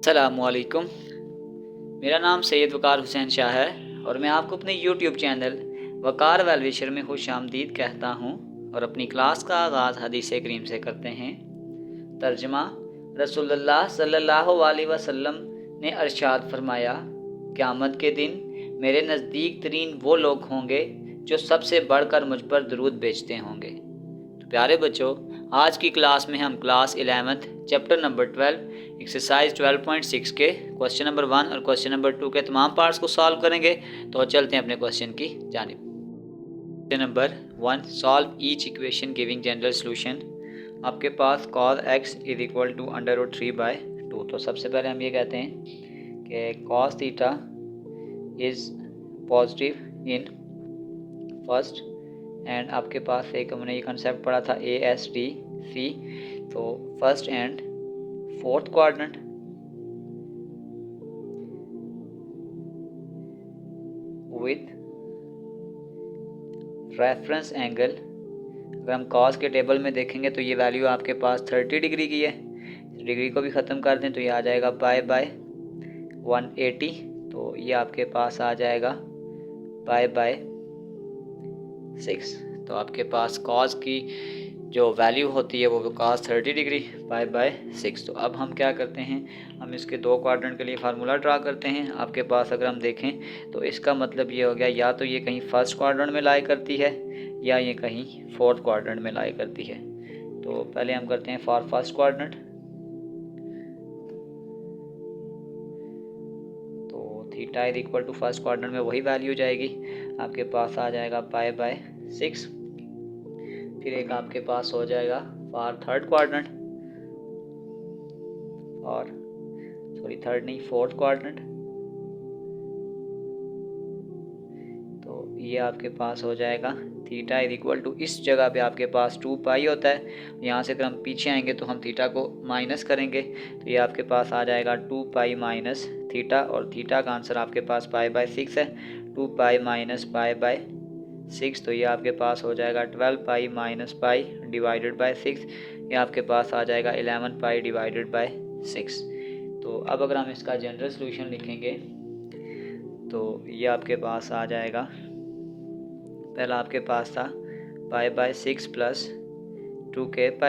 अस्सलामुअलैकुम। मेरा नाम सैयद वकार हुसैन शाह है और मैं आपको अपने यूट्यूब चैनल वकार वेलविशर में खुश आमदीद कहता हूँ। और अपनी क्लास का आगाज़ हदीस करीम से करते हैं। तर्जमा। रसूलुल्लाह सल्लल्लाहु अलैहि वसल्लम ने अरशाद फरमाया, क़यामत के दिन मेरे नज़दीक तरीन वो लोग होंगे जो सबसे बढ़कर मुझ पर दरूद भेजते होंगे। तो प्यारे बच्चों, आज की क्लास में हम class 11th chapter number 12 exercise 12.6 के क्वेश्चन नंबर 1 और क्वेश्चन नंबर 2 के तमाम पार्ट्स को सॉल्व करेंगे। तो चलते हैं अपने क्वेश्चन की जानिब। Question number 1, solve each equation giving general solution. आपके पास cos x is equal to √3/2। तो सबसे पहले हम ये कहते हैं कि cos theta is positive in first and आपके पास एक हमने ये कंसेप्ट पढ़ा था ASDC। तो first and fourth quadrant with reference angle. अगर हम कॉस के टेबल में देखेंगे तो ये वैल्यू आपके पास 30 डिग्री की है। डिग्री को भी ख़त्म कर दें तो ये आ जाएगा π/180। तो ये आपके पास आ जाएगा π/6। तो आपके पास कॉस की जो वैल्यू होती है वो cos 30 डिग्री π/6। तो अब हम क्या करते हैं, हम इसके दो क्वाड्रेंट के लिए फार्मूला ड्रा करते हैं। आपके पास अगर हम देखें तो इसका मतलब ये हो गया, या तो ये कहीं फर्स्ट क्वाड्रेंट में लाई करती है या ये कहीं फोर्थ क्वाड्रेंट में लाई करती है। तो पहले हम करते हैं फॉर फर्स्ट क्वाड्रेंट। तो theta is equal to first quadrant में वही वैल्यू जाएगी, आपके पास आ जाएगा π/6। फिर एक आपके पास हो जाएगा फॉर थर्ड क्वाड्रेंट, और थर्ड नहीं, फोर्थ क्वाड्रेंट। तो ये आपके पास हो जाएगा थीटा इज इक्वल टू, इस जगह पे आपके पास 2π होता है। यहाँ से अगर हम पीछे आएंगे तो हम थीटा को माइनस करेंगे, तो ये आपके पास आ जाएगा 2π माइनस थीटा, और थीटा का आंसर आपके पास π/6 है। 2π माइनस π/6, तो ये आपके पास हो जाएगा 12π माइनस π डिवाइडेड बाई 6। ये आपके पास आ जाएगा 11π डिवाइडेड बाई 6। तो अब अगर हम इसका जनरल सॉल्यूशन लिखेंगे तो ये आपके पास आ जाएगा, पहला आपके पास था π/6 प्लस 2kπ,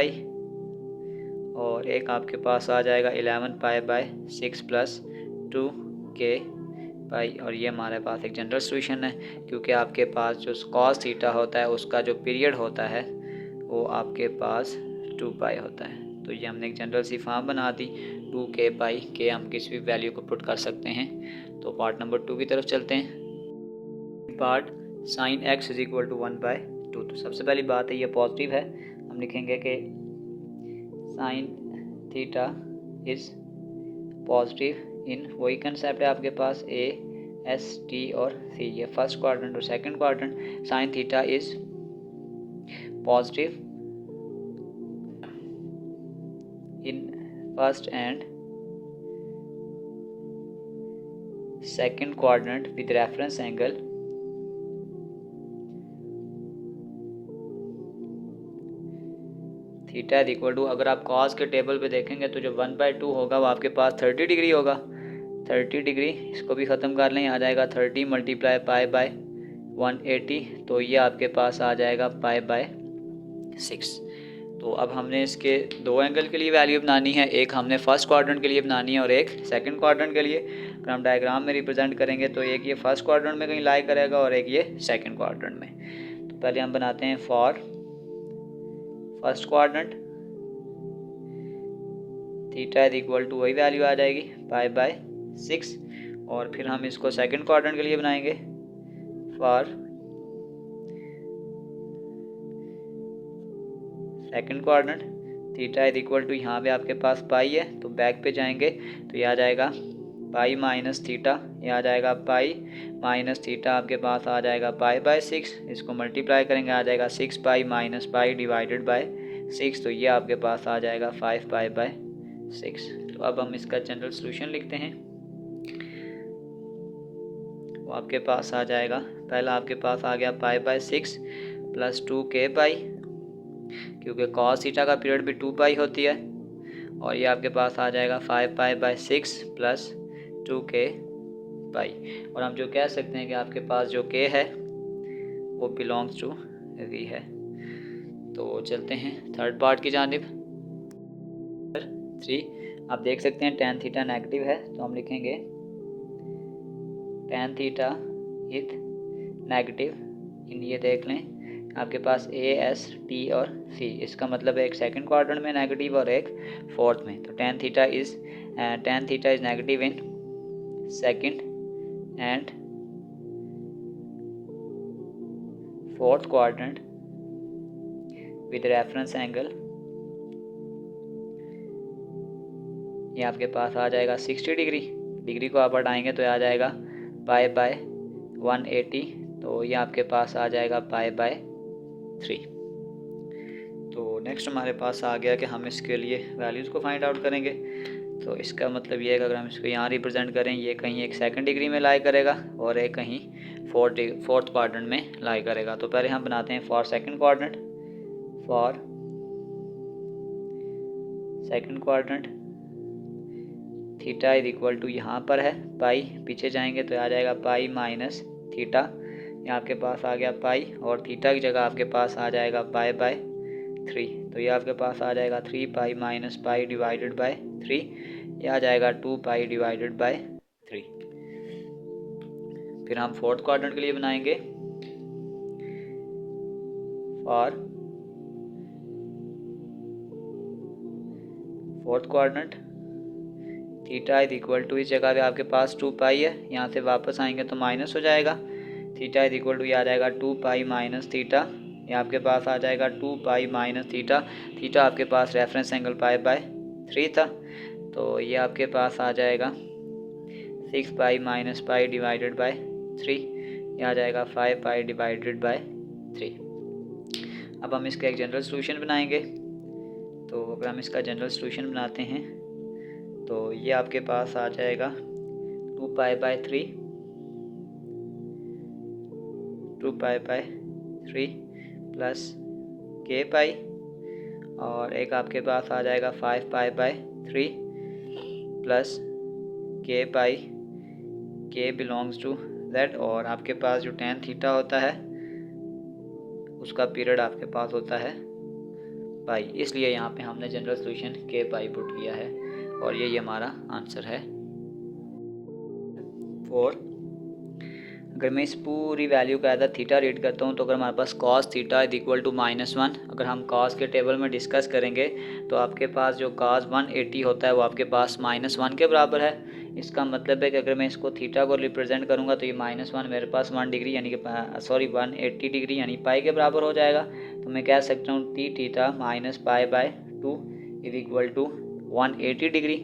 और एक आपके पास आ जाएगा 11π/6 प्लस 2kπ, और ये हमारे पास एक जनरल सॉल्यूशन है, क्योंकि आपके पास जो cos थीटा होता है उसका जो पीरियड होता है वो आपके पास 2π होता है। तो ये हमने एक जनरल सी फॉर्म बना दी 2kπ के, हम किसी भी वैल्यू को पुट कर सकते हैं। तो पार्ट नंबर 2 की तरफ चलते हैं। Part sin x is equal to 1/2। तो सबसे पहली बात है ये पॉजिटिव है, हम लिखेंगे कि sin theta is positive in, वही कंसेप्ट है आपके पास A S T और C, ये फर्स्ट क्वाड्रेंट और second quadrant. sin theta is positive in first and second quadrant with reference angle theta is equal to, अगर आप cos के टेबल पे देखेंगे तो जो 1/2 होगा वो आपके पास 30 डिग्री होगा। 30 डिग्री, इसको भी ख़त्म कर लें, आ जाएगा 30 मल्टीप्लाई π/180। तो ये आपके पास आ जाएगा π/6। तो अब हमने इसके दो एंगल के लिए वैल्यू बनानी है, एक हमने फर्स्ट क्वाड्रेंट के लिए बनानी है और एक सेकंड क्वाड्रेंट के लिए। अगर हम डायग्राम में रिप्रेजेंट करेंगे तो एक ये फर्स्ट क्वाड्रेंट में कहीं लाई करेगा और एक ये सेकंड क्वाड्रेंट में। तो पहले हम बनाते हैं for first quadrant, theta is equal to वही वैल्यू आ जाएगी π/6, और फिर हम इसको सेकंड क्वाड्रेंट के लिए बनाएंगे for second quadrant, theta is equal to, यहाँ पे आपके पास पाई है तो बैक पे जाएंगे तो ये आ जाएगा पाई माइनस थीटा, ये आ जाएगा पाई माइनस थीटा, आपके पास आ जाएगा π/6। इसको मल्टीप्लाई करेंगे आ जाएगा 6π माइनस π डिवाइडेड बाय 6। तो ये आपके पास आ जाएगा 5π/6। तो अब हम इसका जनरल सॉल्यूशन लिखते हैं। वो आपके पास आ जाएगा, पहला आपके पास आ गया π/6 प्लस 2kπ, क्योंकि cos थीटा का पीरियड भी 2π होती है, और ये आपके पास आ जाएगा 5π/6 प्लस 2k पाई। और हम जो कह सकते हैं कि आपके पास जो k है वो बिलोंग्स टू v है। तो चलते हैं थर्ड पार्ट की जानिब। 3 आप देख सकते हैं tan थीटा नेगेटिव है, तो हम लिखेंगे tan थीटा इज नेगेटिव इन, ये देख लें आपके पास a, s, t और c, इसका मतलब है एक सेकंड क्वाड्रेंट में नेगेटिव और एक फोर्थ में। तो tan theta is negative in second and fourth quadrant with reference angle, ये आपके पास आ जाएगा 60 डिग्री। डिग्री को आप हटाएंगे तो आ जाएगा π/180, तो ये आपके पास आ जाएगा π/3। तो नेक्स्ट हमारे पास आ गया कि हम इसके लिए वैल्यूज़ को फाइंड आउट करेंगे। तो इसका मतलब ये है कि अगर हम इसको यहाँ रिप्रेजेंट करें, ये कहीं एक सेकंड डिग्री में लाई करेगा और एक कहीं फोर्थ क्वाड्रेंट में लाई करेगा। तो पहले हम बनाते हैं for second quadrant theta is equal to, यहाँ पर है पाई, पीछे जाएंगे तो आ जाएगा पाई माइनस थीटा, यहाँ आपके पास आ गया पाई और थीटा की जगह आपके पास आ जाएगा π/3। तो ये आपके पास आ जाएगा 3π माइनस पाई डिवाइडेड बाय 3, ये आ जाएगा 2π डिवाइडेड बाय 3। फिर हम फोर्थ क्वाड्रेंट के लिए बनाएंगे for fourth quadrant theta is equal to, इस जगह पे आपके पास 2π है, यहाँ से वापस आएंगे तो माइनस हो जाएगा। थीटा इज इक्वल टू ये आ जाएगा 2π माइनस थीटा, ये आपके पास आ जाएगा 2π माइनस थीटा। थीटा आपके पास रेफरेंस एंगल π/3 था, तो ये आपके पास आ जाएगा 6π माइनस पाई डिवाइडेड बाय 3, ये आ जाएगा 5π डिवाइडेड बाय 3। अब हम इसका एक जनरल सॉल्यूशन बनाएंगे। तो अगर हम इसका जनरल सॉल्यूशन बनाते हैं तो ये आपके पास आ जाएगा 2π/3 प्लस k पाई, और एक आपके पास आ जाएगा 5π/3 plus k pi, k belongs to z, और आपके पास जो tan थीटा होता है उसका पीरियड आपके पास होता है पाई, इसलिए यहाँ पे हमने जनरल सॉल्यूशन k पाई पुट किया है और ये हमारा आंसर है 4। अगर मैं इस पूरी वैल्यू का एज थीटा रीड करता हूँ तो अगर हमारे पास cos theta is equal to -1, अगर हम cos के टेबल में डिस्कस करेंगे तो आपके पास जो cos 180 होता है वो आपके पास -1 के बराबर है। इसका मतलब है कि अगर मैं इसको थीटा को रिप्रेजेंट करूँगा तो ये -1 मेरे पास 1 डिग्री यानी कि 180 डिग्री यानी पाई के बराबर हो जाएगा। तो मैं कह सकता हूँ t theta minus π/2 is equal to 180 degree,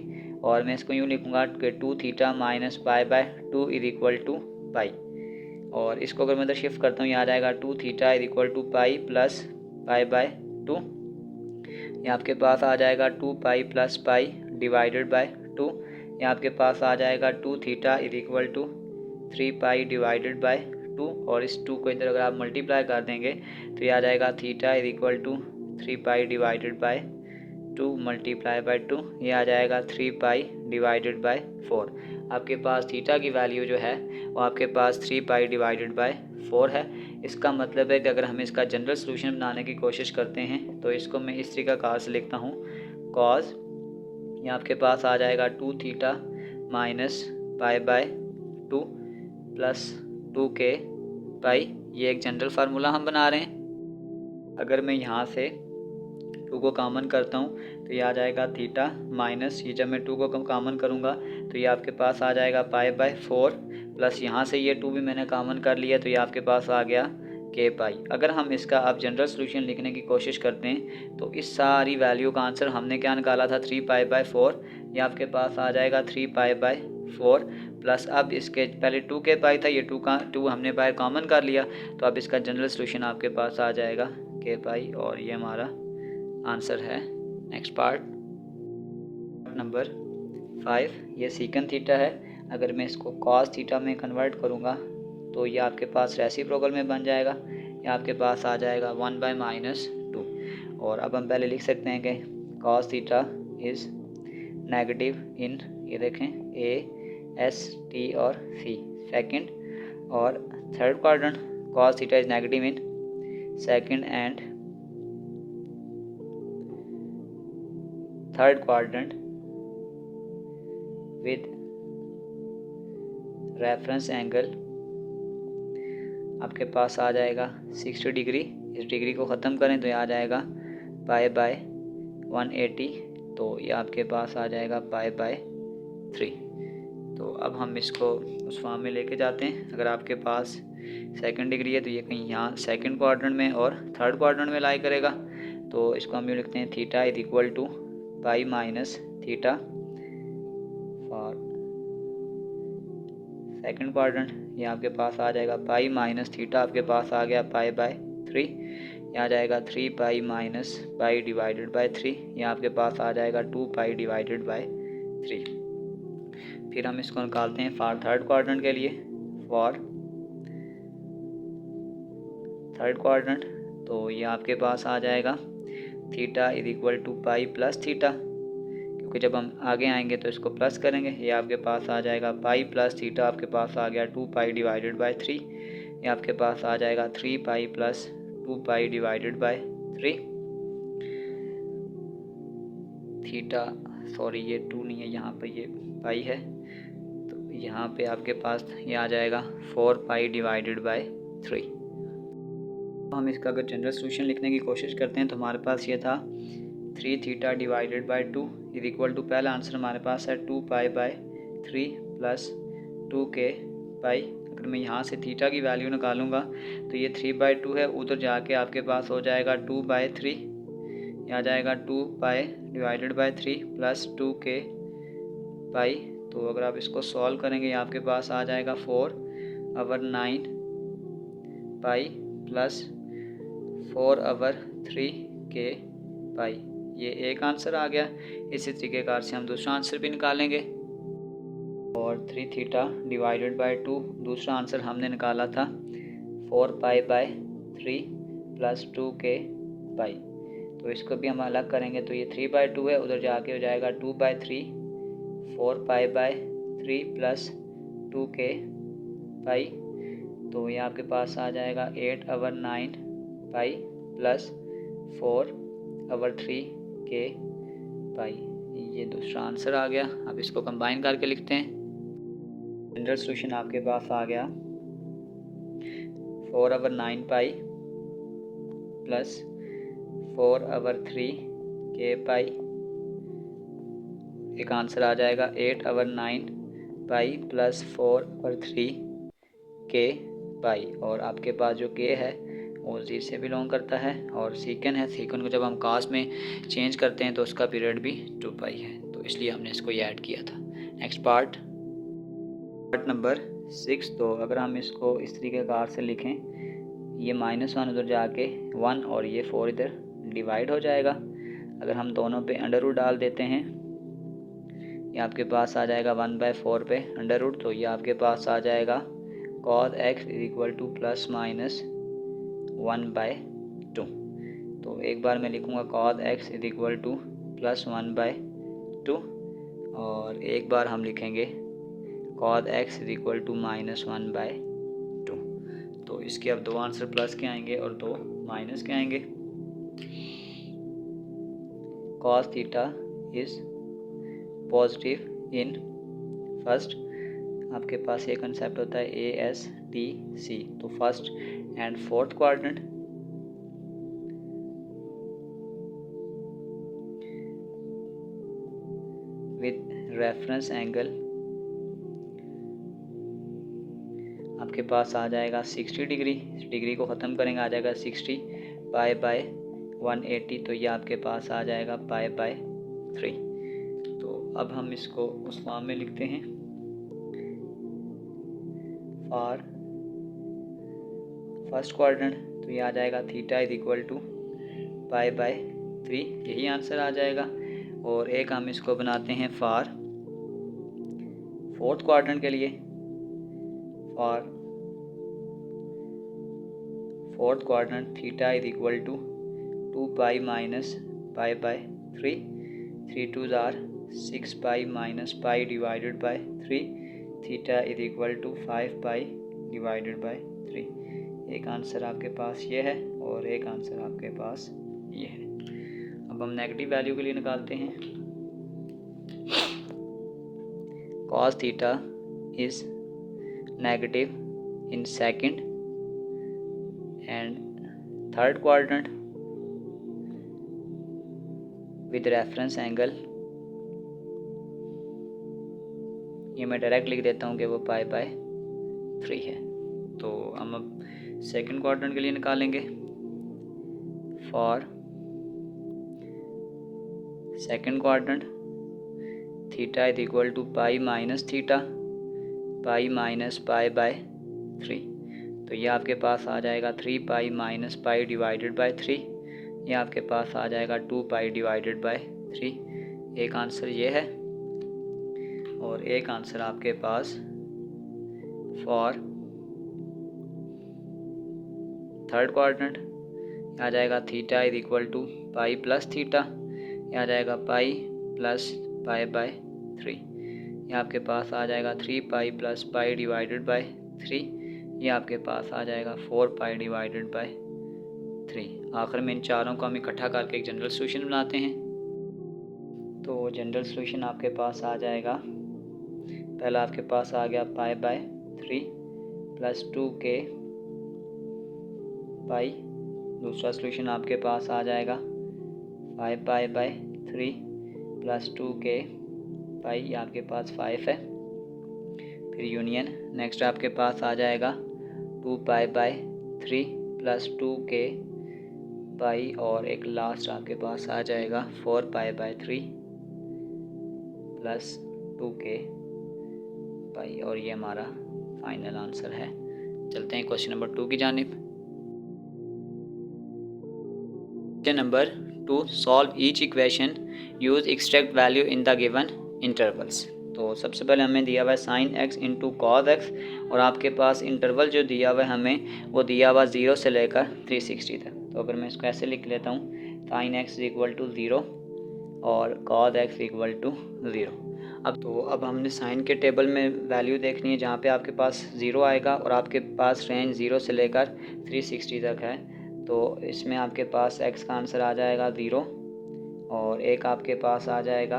और मैं इसको यूँ लिखूँगा कि 2 theta minus π/2 is equal to pi, और इसको अगर मैं इधर शिफ्ट करता हूँ ये आ जाएगा 2 theta is equal to pi plus π/2, ये आपके पास आ जाएगा 2π प्लस पाई डिवाइडेड बाय 2, ये आपके पास आ जाएगा 2 theta is equal to 3π divided by 2, और इस 2 को इधर अगर आप मल्टीप्लाई कर देंगे तो ये आ जाएगा theta is equal to 3π divided by 2 multiply by 2, ये आ जाएगा 3π डिवाइडेड बाय 4। आपके पास थीटा की वैल्यू जो है वो आपके पास 3π डिवाइडेड बाय 4 है। इसका मतलब है कि अगर हम इसका जनरल सॉल्यूशन बनाने की कोशिश करते हैं तो इसको मैं इस तरीका से लिखता हूँ cos, ये आपके पास आ जाएगा 2 थीटा माइनस π/2 प्लस 2k पाई, ये एक जनरल फार्मूला हम बना रहे हैं। अगर मैं यहाँ से 2 को कॉमन करता हूँ तो ये आ जाएगा थीटा माइनस, ये जब मैं 2 को कॉमन करूँगा तो ये आपके पास आ जाएगा π/4 प्लस यहाँ से ये 2 भी मैंने कॉमन कर लिया तो ये आपके पास आ गया k पाई। अगर हम इसका अब जनरल सॉल्यूशन लिखने की कोशिश करते हैं तो इस सारी वैल्यू का आंसर हमने क्या निकाला था 3π/4, ये आपके पास आ जाएगा 3π/4 प्लस अब इसके पहले 2k पाई था, ये 2 हमने बाहर कॉमन कर लिया, तो अब इसका जनरल सॉल्यूशन आपके पास आ जाएगा k पाई, और ये हमारा आंसर है। नेक्स्ट पार्ट नंबर 5, ये सीकन थीटा है। अगर मैं इसको cos थीटा में कन्वर्ट करूँगा तो ये आपके पास रेसिप्रोकल में बन जाएगा, ये आपके पास आ जाएगा 1/-2, और अब हम पहले लिख सकते हैं कि cos थीटा इज़ नेगेटिव इन, ये देखें ए एस टी और सी सेकंड, और third quadrant cos theta is negative in second and third quadrant with reference angle आपके पास आ जाएगा 60 डिग्री। इस डिग्री को ख़त्म करें तो ये आ जाएगा पाई बाय 180, तो ये आपके पास आ जाएगा पाई बाय 3। तो अब हम इसको उस फॉर्म में लेके जाते हैं। अगर आपके पास सेकंड डिग्री है तो ये कहीं यहाँ सेकंड क्वाड्रेंट में और थर्ड क्वाड्रेंट में लाई करेगा, तो इसको हम यूँ लिखते हैं theta is equal to pi minus theta for second quadrant. ये आपके पास आ जाएगा पाई माइनस थीटा, आपके पास आ गया पाई बाय 3, ये आ जाएगा 3 pi minus pi divided by 3, ये आपके पास आ जाएगा 2 पाई डिवाइडेड बाय 3। फिर हम इसको निकालते हैं फॉर थर्ड क्वाड्रेंट के लिए। फॉर थर्ड क्वाड्रेंट तो ये आपके पास आ जाएगा theta is equal to pi plus theta, क्योंकि जब हम आगे आएंगे तो इसको प्लस करेंगे। ये आपके पास आ जाएगा पाई प्लस थीटा, आपके पास आ गया 2 पाई डिवाइडेड बाय 3, ये आपके पास आ जाएगा 3 pi plus 2 pi divided by 3 theta, sorry ये 2 नहीं है, यहाँ पे ये पाई है, तो यहाँ पे आपके पास ये आ जाएगा 4 पाई डिवाइडेड बाय 3। हम इसका अगर जनरल सोल्यूशन लिखने की कोशिश करते हैं तो हमारे पास ये था 3 theta divided by 2 is equal to, पहला आंसर हमारे पास है 2 पाई बाय 3 प्लस 2 के पाई। अगर मैं यहाँ से थीटा की वैल्यू निकालूंगा तो ये 3/2 है, उधर जाके आपके पास हो जाएगा 2/3, ये आ जाएगा 2 पाई डिवाइडेड बाय 3 प्लस 2 के पाई। तो अगर आप इसको सॉल्व करेंगे आपके पास आ जाएगा 4/9 पाई प्लस 4/3 के पाई। ये एक आंसर आ गया। इसी तरीके से हम दूसरा आंसर भी निकालेंगे। और 3 थीटा डिवाइडेड बाय 2 दूसरा आंसर हमने निकाला था 4 पाई बाय 3 प्लस 2 के पाई। तो इसको भी हम अलग करेंगे तो ये 3/2 है, उधर जाके हो जाएगा 2/3, 4 पाई बाय 3 प्लस 2 के पाई। तो ये आपके पास आ जाएगा 8/9 पाई प्लस 4/3 के पाई। ये दूसरा आंसर आ गया। अब इसको कंबाइन करके लिखते हैं। जनरल सोल्यूशन आपके पास आ गया 4/9 पाई प्लस 4/3 के पाई, एक आंसर आ जाएगा 8/9 पाई प्लस 4/3 के पाई। और आपके पास जो के है वो जी से बिलोंग करता है और सीकन है। सीकन को जब हम कास में चेंज करते हैं तो उसका पीरियड भी 2 पाई है, तो इसलिए हमने इसको ऐड किया था। Next part number 6। तो अगर हम इसको इस तरीके कार से लिखें, ये -1 उधर जाके 1 और ये 4 इधर डिवाइड हो जाएगा। अगर हम दोनों पे अंडर रूट डाल देते हैं, ये आपके पास आ जाएगा 1/4 पे अंडर रूट, तो ये आपके पास आ जाएगा cos x is equal to plus minus 1/2। तो एक बार मैं लिखूँगा cos x is equal to plus 1/2 और एक बार हम लिखेंगे cos x is equal to minus 1/2। तो इसके अब 2 आंसर प्लस के आएंगे और 2 माइनस के आएंगे। cos theta is positive in first, आपके पास ये कंसेप्ट होता है ASTC, तो first and fourth quadrant. With reference angle आपके पास आ जाएगा 60 डिग्री। इस डिग्री को ख़त्म करेंगे आ जाएगा 60 पाई बाय 180, तो ये आपके पास आ जाएगा पाई बाय 3। तो अब हम इसको उस फॉर्म में लिखते हैं। फॉर फर्स्ट क्वाड्रेंट तो ये आ जाएगा theta is equal to pi by 3, यही आंसर आ जाएगा। और एक हम इसको बनाते हैं फॉर फोर्थ क्वाड्रेंट के लिए। For fourth quadrant theta is equal to 2 pi minus pi by 3, 3 2s are 6 pi minus pi divided by 3, theta is equal to 5 pi divided by 3। एक आंसर आपके पास ये है और एक आंसर आपके पास ये है। अब हम नेगेटिव वैल्यू के लिए निकालते हैं। cos theta is negative in second and third quadrant with reference angle. ये मैं डायरेक्ट लिख देता हूँ कि वो पाई बाय 3 है। तो हम अब सेकंड क्वाड्रेंट के लिए निकालेंगे। For second quadrant theta is equal to pi minus theta, pi minus pi by 3। तो ये आपके पास आ जाएगा 3 pi minus pi divided by 3। ये आपके पास आ जाएगा 2 पाई डिवाइडेड बाय 3। एक आंसर ये है और एक आंसर आपके पास फॉर थर्ड क्वाड्रेंट आ जाएगा theta is equal to pi plus theta, यह आ जाएगा पाई प्लस पाई बाय 3। ये आपके पास आ जाएगा 3 pi plus pi divided by 3। ये आपके पास आ जाएगा 4 पाई डिवाइडेड बाय 3। आखिर में इन चारों को हम इकट्ठा करके एक जनरल सोल्यूशन बनाते हैं। तो जनरल सोल्यूशन आपके पास आ जाएगा, पहला आपके पास आ गया पाई बाय 3 प्लस 2k पाई। दूसरा सोल्यूशन आपके पास आ जाएगा 5 पाई बाय 3 प्लस 2k पाई, ये आपके पास 5 है। फिर यूनियन नेक्स्ट आपके पास आ जाएगा 2 पाई बाय 3 प्लस 2k पाई, और एक लास्ट आपके पास आ जाएगा 4 पाई बाय 3 प्लस 2k पाई, और ये हमारा फाइनल आंसर है। चलते हैं क्वेश्चन नंबर 2 की जानिब। Question number 2, solve each equation, use extract value in the given intervals. तो सबसे पहले हमें दिया हुआ है sine x into cos x, और आपके पास इंटरवल जो दिया हुआ है हमें वो दिया हुआ 0 से लेकर 360 तक। तो अगर मैं इसको ऐसे लिख लेता हूँ, साइन एक्स इक्वल टू 0 और कॉज एक्स इक्वल टू 0। अब हमने साइन के टेबल में वैल्यू देखनी है जहाँ पे आपके पास 0 आएगा और आपके पास रेंज 0 से लेकर 360 तक है। तो इसमें आपके पास x का आंसर आ जाएगा 0 और एक आपके पास आ जाएगा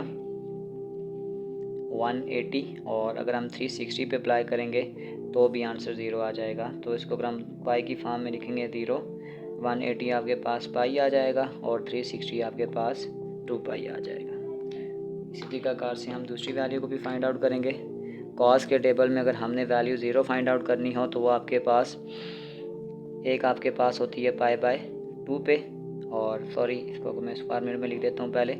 180, और अगर हम 360 पे अप्लाई करेंगे तो भी आंसर 0 आ जाएगा। तो इसको अगर हम पाई की फॉर्म में लिखेंगे 0, 180 आपके पास पाई आ जाएगा और 360 आपके पास 2 पाई आ जाएगा। इसी प्रकार से हम दूसरी वैल्यू को भी फाइंड आउट करेंगे। कॉस के टेबल में अगर हमने वैल्यू 0 फाइंड आउट करनी हो तो वो आपके पास एक आपके पास होती है पाई बाय 2 पे, और सॉरी इसको मैं इस फॉर्मूले में लिख देता हूँ पहले।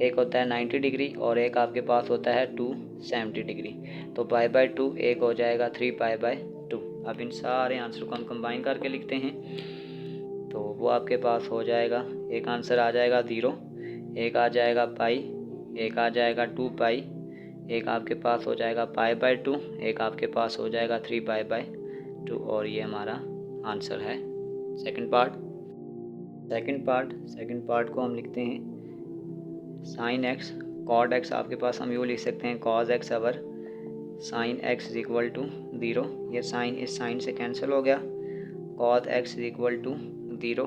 एक होता है 90 डिग्री और एक आपके पास होता है 270 डिग्री। तो पाई बाय 2 एक हो जाएगा 3 पाई बाय 2। अब इन सारे आंसर को हम कंबाइन करके लिखते हैं तो वो आपके पास हो जाएगा, एक आंसर आ जाएगा 0, एक आ जाएगा पाई, एक आ जाएगा 2 पाई, एक आपके पास हो जाएगा पाई बाय 2, एक आपके पास हो जाएगा 3 पाई बाय 2, और ये हमारा आंसर है सेकंड पार्ट को हम लिखते हैं साइन एक्स कॉड एक्स। आपके पास हम यूँ लिख सकते हैं cos x over sine x is equal to 0। ये साइन इस साइन से कैंसिल हो गया। Cos x is equal to 0।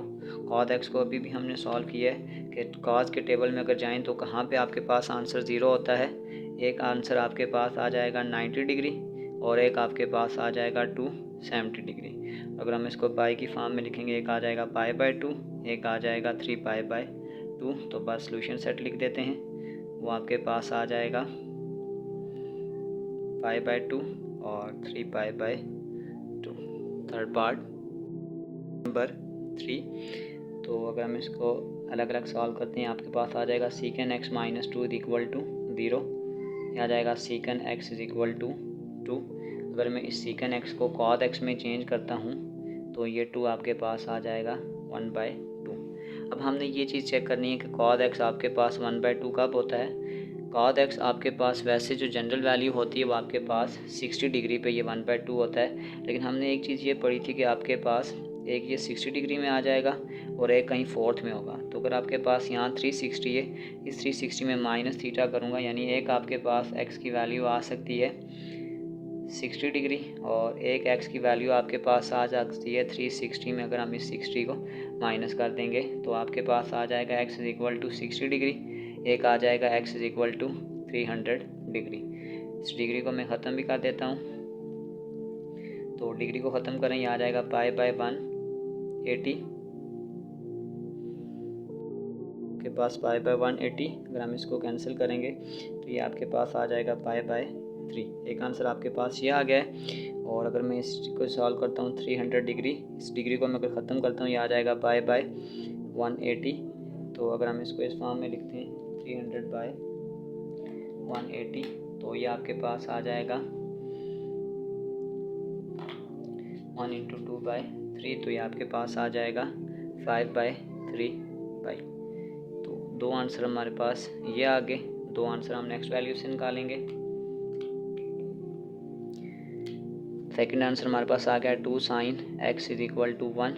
Cos x को अभी भी हमने सॉल्व किया है कि कॉज के टेबल में अगर जाएं तो कहाँ पे आपके पास आंसर 0 होता है। एक आंसर आपके पास आ जाएगा 90 डिग्री और एक आपके पास आ जाएगा 270 डिग्री। अगर हम इसको पाई की फॉर्म में लिखेंगे, एक आ जाएगा पाई बाय 2, एक आ जाएगा 3 पाई बाय 2। तो बस सॉल्यूशन सेट लिख देते हैं, वो आपके पास आ जाएगा पाई बाय 2 और 3 pi by 2। Third part number 3। तो अगर हम इसको अलग अलग सॉल्व करते हैं, आपके पास आ जाएगा secant x minus 2 is equal to 0। यह आ जाएगा secant x is equal to 2। अगर मैं इस सीकन एक्स को कॉद एक्स में चेंज करता हूँ तो ये 2 आपके पास आ जाएगा 1/2। अब हमने ये चीज़ चेक करनी है कि कॉद एक्स आपके पास 1/2 कब होता है। कॉद एक्स आपके पास वैसे जो जनरल वैल्यू होती है वो आपके पास 60 डिग्री पे ये 1/2 होता है, लेकिन हमने एक चीज़ ये पढ़ी थी कि आपके पास एक ये 60 डिग्री में आ जाएगा और एक कहीं फोर्थ में होगा। तो अगर आपके पास यहाँ 360 है, इस 360 में माइनस थीटा करूँगा, यानी एक आपके पास x की वैल्यू आ सकती है 60 डिग्री और एक x की वैल्यू आपके पास आ सकती है 360 में। अगर हम इस 60 को माइनस कर देंगे तो आपके पास आ जाएगा x is equal to 60 degree, एक आ जाएगा x is equal to 300 degree. इस डिग्री को मैं ख़त्म भी कर देता हूँ, तो डिग्री को ख़त्म करें, ये आ जाएगा पाई बाय 180 के पास पाई बाय 180। अगर हम इसको कैंसिल करेंगे तो ये आपके पास आ जाएगा पाई बाय 3। एक आंसर आपके पास ये आ गया है। और अगर मैं इसको सॉल्व करता हूँ 300 डिग्री, इस डिग्री को मैं अगर ख़त्म करता हूँ, ये आ जाएगा पाई बाय 180। तो अगर हम इसको इस फॉर्म में लिखते हैं 300 बाय 180, तो ये आपके पास आ जाएगा 1 इंटू 2 बाय 3, तो ये आपके पास आ जाएगा 5 बाय 3 बाई। तो दो आंसर हमारे पास ये आ गए। दो आंसर हम नेक्स्ट वैल्यू से निकालेंगे। सेकंड आंसर हमारे पास आ गया 2 sine x is equal to 1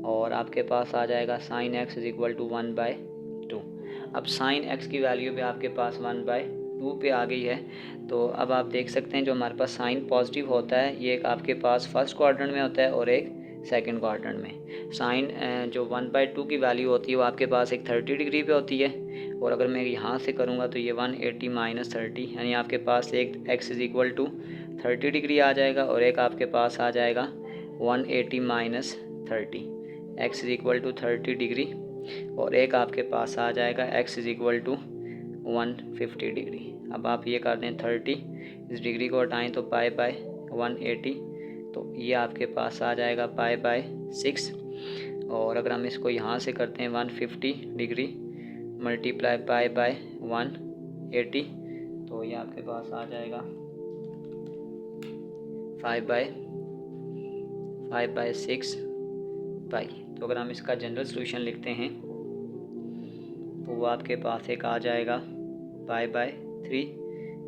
और आपके पास आ जाएगा sine x is equal to 1 by 2। अब साइन x की वैल्यू भी आपके पास 1 बाय 2 पे आ गई है। तो अब आप देख सकते हैं जो हमारे पास साइन पॉजिटिव होता है ये एक आपके पास फर्स्ट क्वाड्रेंट में होता है और एक सेकंड क्वाड्रेंट में। साइन जो 1/2 की वैल्यू होती है वो आपके पास एक 30 डिग्री पे होती है, और अगर मैं यहाँ से करूँगा तो ये 180 माइनस 30, यानी आपके पास एक x is equal to 30 degree आ जाएगा और एक आपके पास आ जाएगा 180 minus 30, x is equal to 30 degree, और एक आपके पास आ जाएगा x is equal to 150 degree. अब आप ये कर दें 30, इस डिग्री को हटाएँ तो पाई बाय 180, तो ये आपके पास आ जाएगा पाई बाय 6। और अगर हम इसको यहाँ से करते हैं 150 डिग्री मल्टीप्लाई पाई बाय 180, तो ये आपके पास आ जाएगा 5 बाय 6 पाई। तो अगर हम इसका जनरल सॉल्यूशन लिखते हैं तो वो आपके पास एक आ जाएगा पाई बाय 3,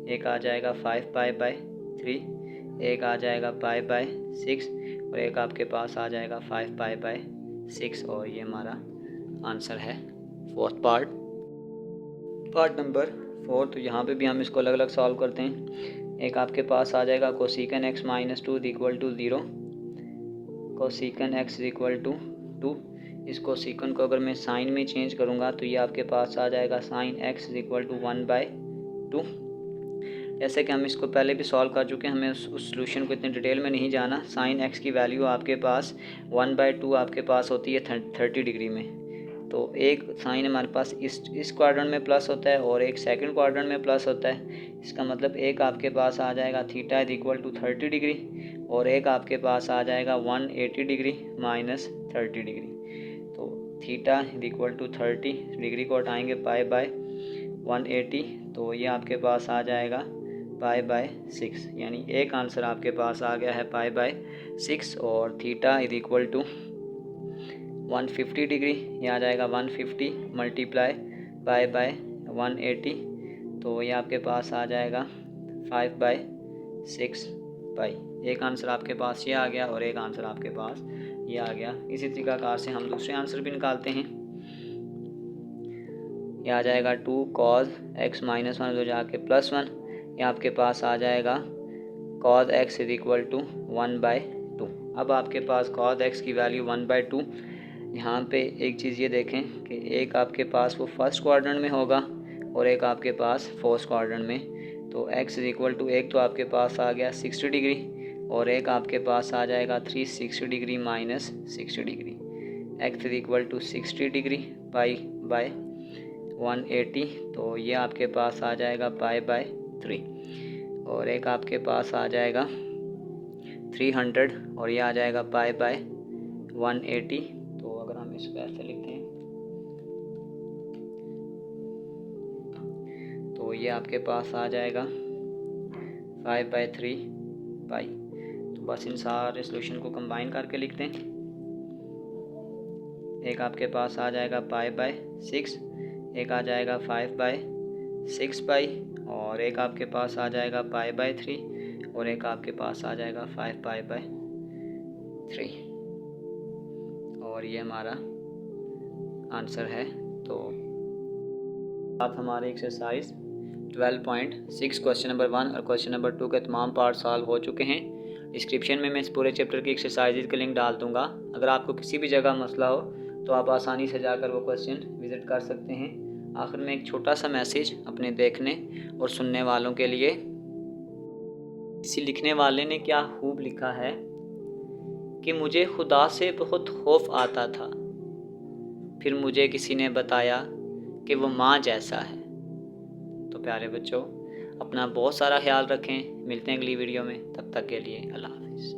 एक आ जाएगा 5 पाई बाय 3, एक आ जाएगा पाई बाय 6 और एक आपके पास आ जाएगा 5 पाई बाय 6। और ये हमारा आंसर है फोर्थ पार्ट नंबर 4। तो यहाँ पे भी हम इसको अलग अलग सॉल्व करते हैं। एक आपके पास आ जाएगा cosecant x minus 2 equal to 0, cosecant x equal to 2। इस कोसिकन को अगर मैं साइन में चेंज करूँगा तो ये आपके पास आ जाएगा साइन x इक्वल टू 1/2। जैसे कि हम इसको पहले भी सॉल्व कर चुके हैं, हमें उस सॉल्यूशन को इतने डिटेल में नहीं जाना। साइन x की वैल्यू आपके पास 1/2 आपके पास होती है 30 डिग्री में। तो एक साइन हमारे पास इस क्वाड्रेंट में प्लस होता है और एक सेकंड क्वाड्रेंट में प्लस होता है। इसका मतलब एक आपके पास आ जाएगा theta is equal to 30 degree और एक आपके पास आ जाएगा 180 डिग्री माइनस 30 डिग्री। तो theta is equal to 30 degree को हटाएंगे पाई बाय 180, तो ये आपके पास आ जाएगा पाई बाय 6, यानी एक आंसर आपके पास आ गया है पाई बाय 6। और theta is equal to 150 degree, ये आ जाएगा 150 मल्टीप्लाई पाई बाय 180, तो ये आपके पास आ जाएगा 5 बाय 6 पाई। एक आंसर आपके पास ये आ गया और एक आंसर आपके पास ये आ गया। इसी तरीक़ाकार से हम दूसरे आंसर भी निकालते हैं। ये आ जाएगा 2 cos x माइनस 1 जो जाके +1, ये आपके पास आ जाएगा cos x is equal to 1/2। अब आपके पास cos x की वैल्यू 1/2। यहाँ पे एक चीज़ ये देखें कि एक आपके पास वो फर्स्ट क्वाड्रेंट में होगा और एक आपके पास फोर्थ क्वाड्रेंट में। तो x इज इक्वल टू एक तो आपके पास आ गया 60 डिग्री और एक आपके पास आ जाएगा 360 degree minus 60 degree. x is equal to 60 degree pi by 180, तो ये आपके पास आ जाएगा पाई बाय 3 और एक आपके पास आ जाएगा 300 और ये आ जाएगा पाई बाय 180। तो अगर हम इसको ऐसे लिखते हैं तो ये आपके पास आ जाएगा 5/3 पाई। तो बस इन सारे सॉल्यूशन को कंबाइन करके लिखते हैं। एक आपके पास आ जाएगा पाई बाय 6, एक आ जाएगा 5/6 पाई और एक आपके पास आ जाएगा पाई बाय 3 और एक आपके पास आ जाएगा 5 पाई बाय 3। और ये हमारा आंसर है। तो आप हमारे एक्सरसाइज 12.6 क्वेश्चन नंबर 1 और क्वेश्चन नंबर 2 के तमाम पार्ट सॉल्व हो चुके हैं। डिस्क्रिप्शन में मैं इस पूरे चैप्टर की एक्सरसाइजेज का लिंक डाल दूंगा। अगर आपको किसी भी जगह मसला हो तो आप आसानी से जाकर वो क्वेश्चन विज़िट कर सकते हैं। आखिर में एक छोटा सा मैसेज अपने देखने और सुनने वालों के लिए। किसी लिखने वाले ने क्या खूब लिखा है कि मुझे खुदा से बहुत खौफ आता था, फिर मुझे किसी ने बताया कि वो माँ जैसा है। तो प्यारे बच्चों, अपना बहुत सारा ख्याल रखें। मिलते हैं अगली वीडियो में, तब तक के लिए अल्लाह हाफ़िज़।